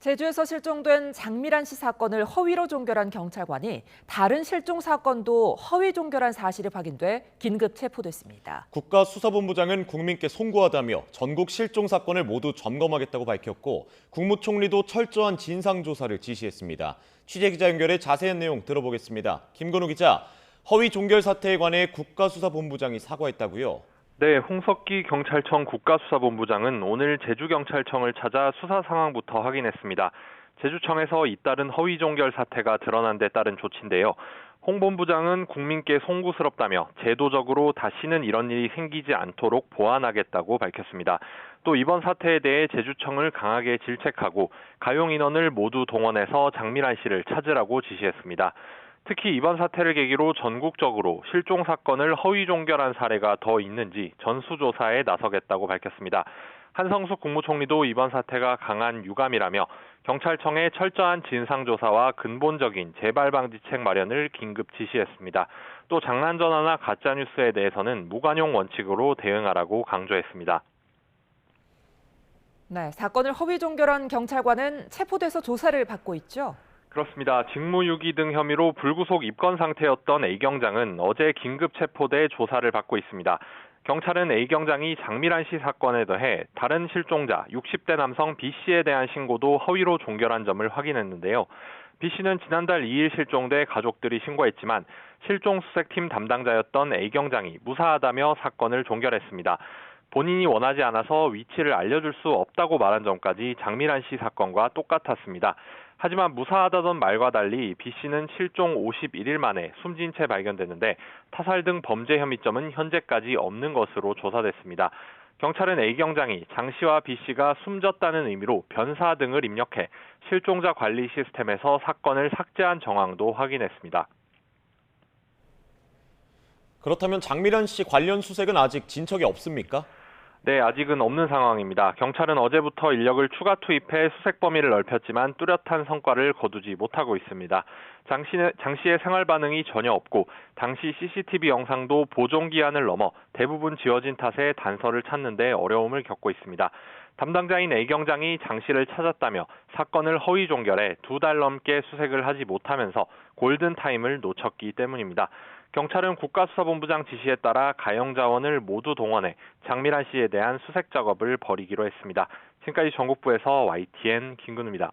제주에서 실종된 장미란 씨 사건을 허위로 종결한 경찰관이 다른 실종 사건도 허위 종결한 사실이 확인돼 긴급 체포됐습니다. 국가수사본부장은 국민께 송구하다며 전국 실종 사건을 모두 점검하겠다고 밝혔고 국무총리도 철저한 진상조사를 지시했습니다. 취재기자 연결해 자세한 내용 들어보겠습니다. 김건우 기자, 허위 종결 사태에 관해 국가수사본부장이 사과했다고요? 네, 홍석기 경찰청 국가수사본부장은 오늘 제주경찰청을 찾아 수사 상황부터 확인했습니다. 제주청에서 잇따른 허위 종결 사태가 드러난 데 따른 조치인데요. 홍 본부장은 국민께 송구스럽다며 제도적으로 다시는 이런 일이 생기지 않도록 보완하겠다고 밝혔습니다. 또 이번 사태에 대해 제주청을 강하게 질책하고 가용 인원을 모두 동원해서 장미란 씨를 찾으라고 지시했습니다. 특히 이번 사태를 계기로 전국적으로 실종 사건을 허위 종결한 사례가 더 있는지 전수조사에 나서겠다고 밝혔습니다. 한성숙 국무총리도 이번 사태가 강한 유감이라며 경찰청에 철저한 진상조사와 근본적인 재발방지책 마련을 긴급 지시했습니다. 또 장난 전화나 가짜뉴스에 대해서는 무관용 원칙으로 대응하라고 강조했습니다. 네, 사건을 허위 종결한 경찰관은 체포돼서 조사를 받고 있죠. 그렇습니다. 직무유기 등 혐의로 불구속 입건 상태였던 A 경장은 어제 긴급 체포돼 조사를 받고 있습니다. 경찰은 A 경장이 장미란 씨 사건에 더해 다른 실종자 60대 남성 B 씨에 대한 신고도 허위로 종결한 점을 확인했는데요. B 씨는 지난달 2일 실종돼 가족들이 신고했지만 실종 수색팀 담당자였던 A 경장이 무사하다며 사건을 종결했습니다. 본인이 원하지 않아서 위치를 알려줄 수 없다고 말한 점까지 장미란 씨 사건과 똑같았습니다. 하지만 무사하다던 말과 달리 B 씨는 실종 51일 만에 숨진 채 발견됐는데 타살 등 범죄 혐의점은 현재까지 없는 것으로 조사됐습니다. 경찰은 A 경장이 장 씨와 B 씨가 숨졌다는 의미로 변사 등을 입력해 실종자 관리 시스템에서 사건을 삭제한 정황도 확인했습니다. 그렇다면 장미란 씨 관련 수색은 아직 진척이 없습니까? 네, 아직은 없는 상황입니다. 경찰은 어제부터 인력을 추가 투입해 수색 범위를 넓혔지만 뚜렷한 성과를 거두지 못하고 있습니다. 장 씨의 생활 반응이 전혀 없고 당시 CCTV 영상도 보존 기한을 넘어 대부분 지워진 탓에 단서를 찾는 데 어려움을 겪고 있습니다. 담당자인 A 경장이 장 씨를 찾았다며 사건을 허위 종결해 2달 넘게 수색을 하지 못하면서 골든타임을 놓쳤기 때문입니다. 경찰은 국가수사본부장 지시에 따라 가용 자원을 모두 동원해 장미란 씨에 대한 수색 작업을 벌이기로 했습니다. 지금까지 전국부에서 YTN 김근우입니다.